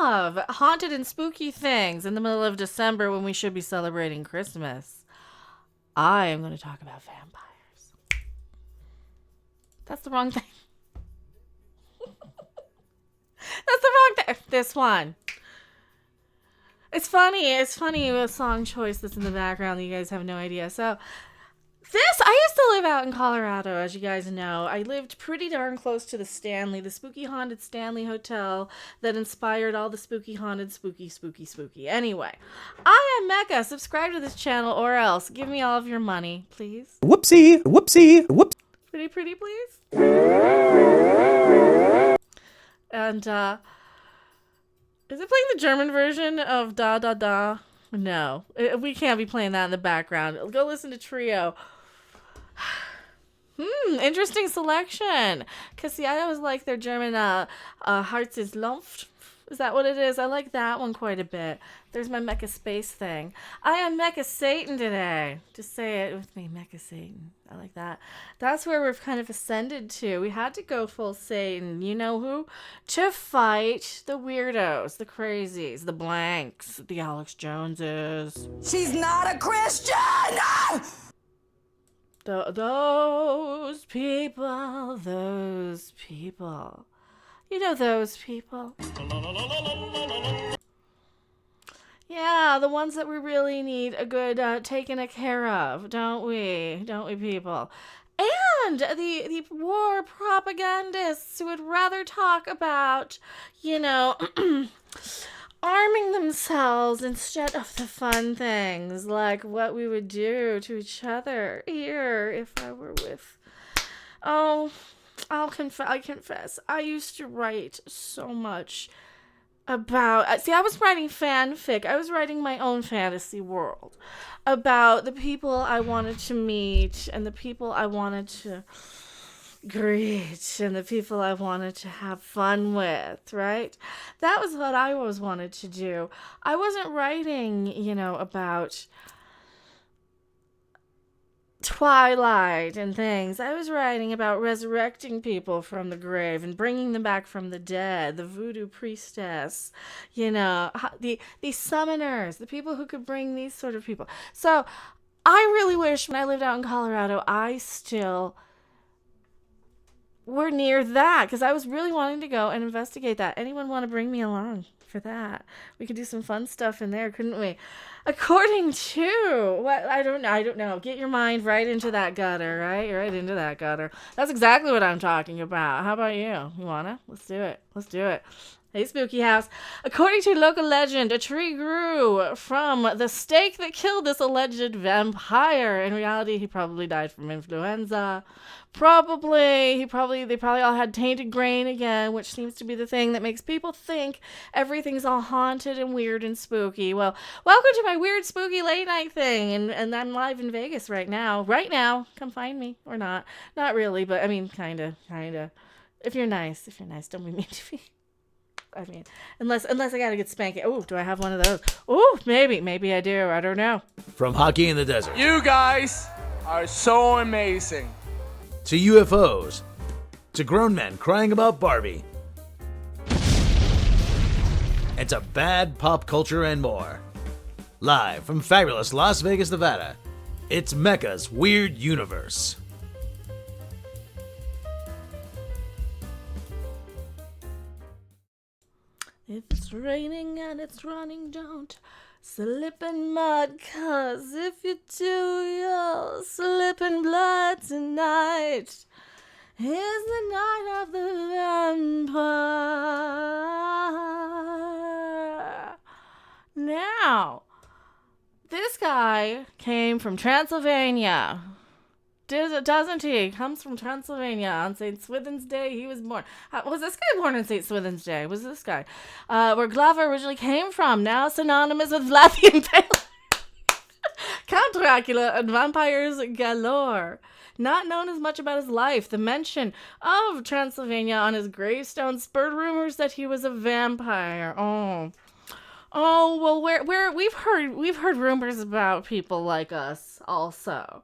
of haunted and spooky things in the middle of December when we should be celebrating Christmas, I am going to talk about vampires. That's the wrong thing. That's the wrong thing. This one. It's funny with song choice that's in the background that you guys have no idea. So, I used to live out in Colorado, as you guys know. I lived pretty darn close to the Stanley, the spooky haunted Stanley Hotel that inspired all the spooky haunted spooky. Anyway, I am Mecca. Subscribe to this channel or else give me all of your money, please. Whoopsie. Pretty please. And, is it playing the German version of Da Da Da? No, we can't be playing that in the background. Go listen to Trio. Interesting selection. Because, see, I always like their German Herz ist Luft. Is that what it is? I like that one quite a bit. There's my Mecha Space thing. I am Mecha Satan today. Just say it with me, Mecha Satan. I like that. That's where we've kind of ascended to. We had to go full Satan. You know who? To fight the weirdos, the crazies, the blanks, the Alex Joneses. She's not a Christian! Those people. You know those people. Yeah, the ones that we really need a good taking care of, don't we? Don't we, people? And the war propagandists who would rather talk about, arming themselves instead of the fun things, like what we would do to each other here if I were with... Oh... I confess, I used to write so much about... I was writing fanfic. I was writing my own fantasy world about the people I wanted to meet and the people I wanted to greet and the people I wanted to have fun with, right? That was what I always wanted to do. I wasn't writing, about Twilight and things. I was writing about resurrecting people from the grave and bringing them back from the dead, the voodoo priestess, the summoners, the people who could bring these sort of people. So I really wish when I lived out in Colorado, I still were near that, because I was really wanting to go and investigate that. Anyone want to bring me along for that? We could do some fun stuff in there, couldn't we? According to what I don't know. Get your mind right into that gutter, right? Right into that gutter. That's exactly what I'm talking about. How about you? You wanna? Let's do it. Hey, Spooky House. According to local legend, a tree grew from the stake that killed this alleged vampire. In reality, he probably died from influenza. They probably all had tainted grain again, which seems to be the thing that makes people think everything's all haunted and weird and spooky. Well, welcome to my weird, spooky late night thing, and I'm live in Vegas right now. Come find me, or not. Not really, but I mean, kinda. If you're nice, don't be mean to me. I mean, unless I got a good spanking. Oh, do I have one of those? Oh, maybe I do. I don't know. From hockey in the desert You guys are so amazing. to UFOs to grown men crying about Barbie and to bad pop culture and more. Live from fabulous Las Vegas, Nevada, it's Mecca's Weird Universe. If it's raining and it's running, don't slip in mud, 'cause if you do, you'll slip in blood tonight. Is the night of the vampire. Now, this guy came from Transylvania. Doesn't he? Comes from Transylvania on St. Swithin's Day. He was born. Was this guy born on St. Swithin's Day? Was this guy? Where Glover originally came from, now synonymous with Vlad the Impaler. Count Dracula and vampires galore. Not known as much about his life. The mention of Transylvania on his gravestone spurred rumors that he was a vampire. Oh, well, we've heard rumors about people like us also.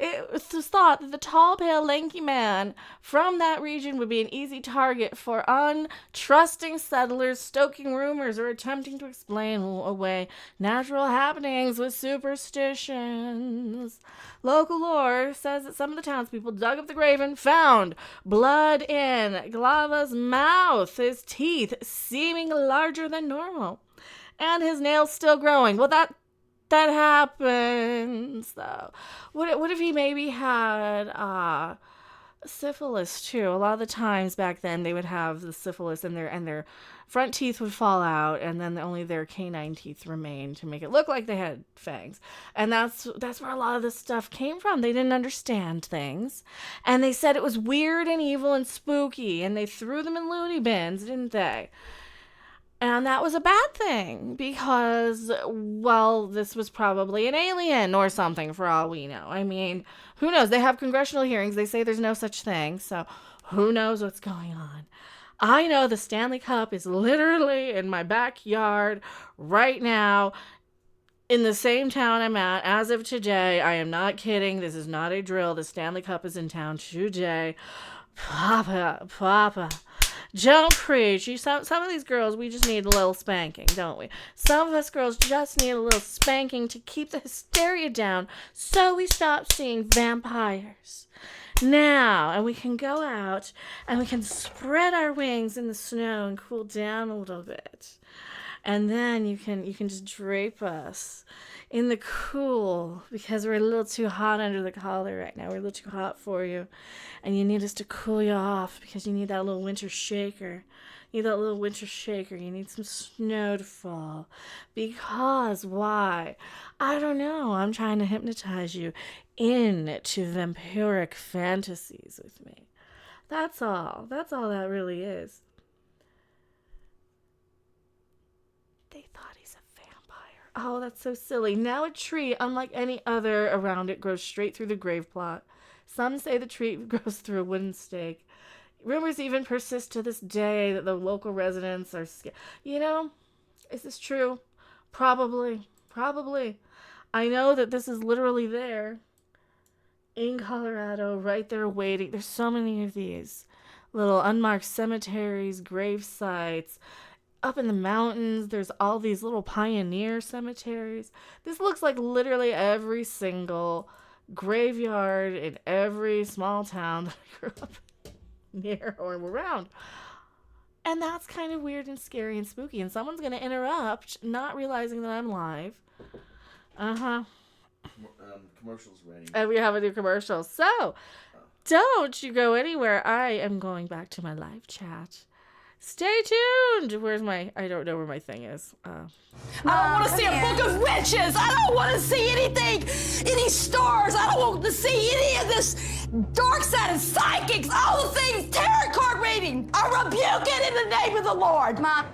It was thought that the tall, pale, lanky man from that region would be an easy target for untrusting settlers stoking rumors or attempting to explain away natural happenings with superstitions. Local lore says that some of the townspeople dug up the grave and found blood in Glava's mouth, his teeth seeming larger than normal, and his nails still growing. Well, that happens, though. What if he maybe had syphilis too? A lot of the times back then they would have the syphilis and their front teeth would fall out, and then only their canine teeth remained to make it look like they had fangs. And that's where a lot of this stuff came from. They didn't understand things, and they said it was weird and evil and spooky, and they threw them in loony bins, didn't they? And that was a bad thing because, well, this was probably an alien or something for all we know. I mean, who knows? They have congressional hearings. They say there's no such thing. So who knows what's going on? I know the Stanley Cup is literally in my backyard right now in the same town I'm at as of today. I am not kidding. This is not a drill. The Stanley Cup is in town today. Papa. Don't preach. Some of these girls, we just need a little spanking, don't we? Some of us girls just need a little spanking to keep the hysteria down so we stop seeing vampires. Now, and we can go out and we can spread our wings in the snow and cool down a little bit. And then you can just drape us in the cool because we're a little too hot under the collar right now. We're a little too hot for you. And you need us to cool you off because you need that little winter shaker. You need that little winter shaker. You need some snow to fall. Because why? I don't know. I'm trying to hypnotize you into vampiric fantasies with me. That's all. That's all that really is. They thought he's a vampire. Oh, that's so silly. Now a tree, unlike any other around it, grows straight through the grave plot. Some say the tree grows through a wooden stake. Rumors even persist to this day that the local residents are scared. You know, is this true? Probably. I know that this is literally there in Colorado, right there waiting. There's so many of these little unmarked cemeteries, grave sites. Up in the mountains, there's all these little pioneer cemeteries. This looks like literally every single graveyard in every small town that I grew up near or around. And that's kind of weird and scary and spooky. And someone's going to interrupt, not realizing that I'm live. Commercials ready. And we have a new commercial. So, don't you go anywhere. I am going back to my live chat. Stay tuned. I don't know where my thing is. I don't want to see a book of witches. I don't want to see anything, any stars. I don't want to see any of this dark side and psychics, all the things, tarot card reading. I rebuke it in the name of the Lord. Mom.